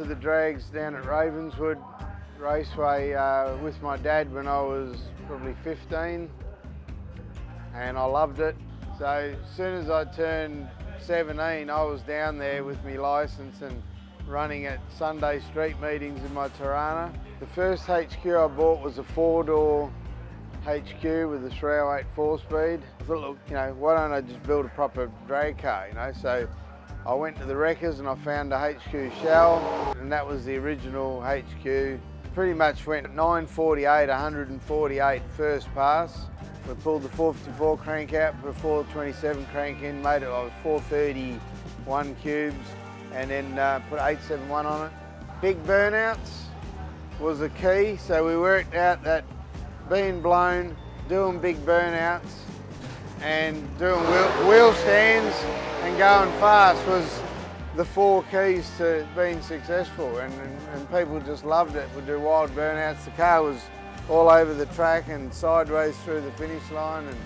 to the drags down at Ravenswood Raceway with my dad when I was probably 15, and I loved it. So as soon as I turned 17, I was down there with my licence and running at Sunday street meetings in my Tirana. The first HQ I bought was a 4-door HQ with a 308 4-speed. I thought, look, you know, why don't I just build a proper drag car, you know? So I went to the wreckers and I found a HQ shell, and that was the original HQ. Pretty much went 948, 148 first pass. We pulled the 454 crank out, put a 427 crank in, made it like 431 cubes, and then put 871 on it. Big burnouts was the key, so we worked out that being blown, doing big burnouts, and doing wheel stands and going fast was the 4 keys to being successful, and people just loved it. We'd do wild burnouts. The car was all over the track and sideways through the finish line. And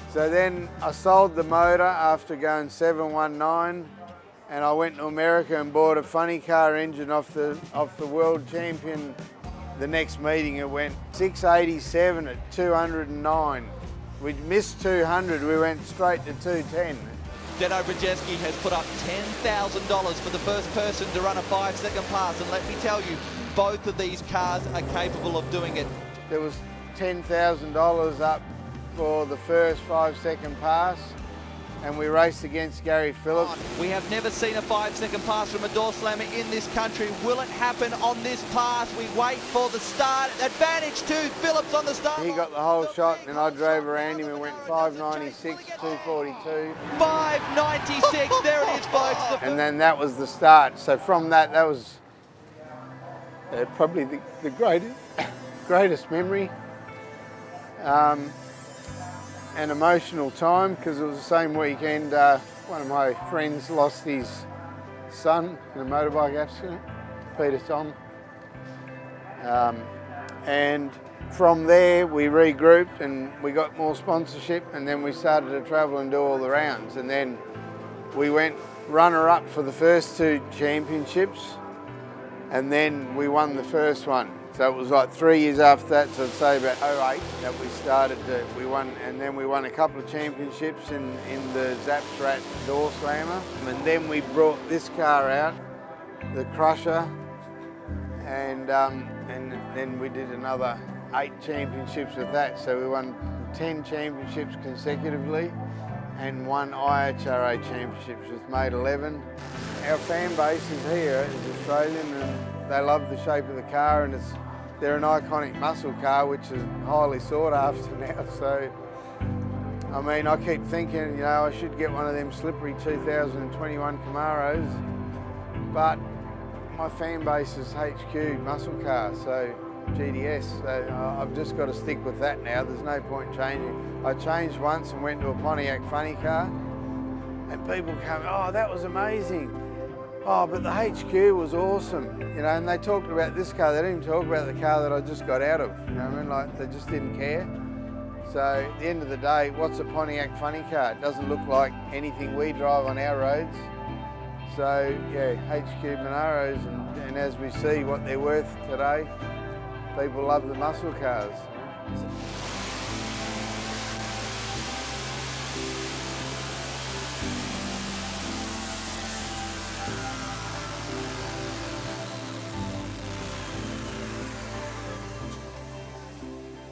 so then I sold the motor after going 719, and I went to America and bought a funny car engine off the world champion. The next meeting it went 687 at 209. We'd missed 200, we went straight to 210. Deno Brzezinski has put up $10,000 for the first person to run a 5-second pass, and let me tell you, both of these cars are capable of doing it. There was $10,000 up for the first 5-second pass, and we raced against Gary Phillips. We have never seen a 5-second pass from a door slammer in this country. Will it happen on this pass? We wait for the start. Advantage to Phillips on the start. He got the whole shot, and I drove around him and went 596, 242. 596, there it is, folks. And then that was the start. So from that was probably the greatest memory. An emotional time, because it was the same weekend one of my friends lost his son in a motorbike accident, Peter Tom. And from there we regrouped and we got more sponsorship, and then we started to travel and do all the rounds, and then we went runner-up for the first 2 championships, and then we won the first one. So it was like 3 years after that, so I'd say about 08 that we started we won, and then we won a couple of championships in the Zappia door slammer. And then we brought this car out, the Crusher, and then we did another 8 championships with that. So we won 10 championships consecutively and 1 IHRA championships, which made 11. Our fan base is here, is Australian, and they love the shape of the car, and they're an iconic muscle car, which is highly sought after now. So, I mean, I keep thinking, you know, I should get one of them slippery 2021 Camaros, but my fan base is HQ muscle car, so GDS. So I've just got to stick with that now. There's no point changing. I changed once and went to a Pontiac funny car, and people come, oh, that was amazing. Oh, but the HQ was awesome, you know, and they talked about this car. They didn't even talk about the car that I just got out of, you know what I mean? Like, they just didn't care. So at the end of the day, what's a Pontiac funny car? It doesn't look like anything we drive on our roads. So yeah, HQ Monaros, and as we see what they're worth today, people love the muscle cars. You know?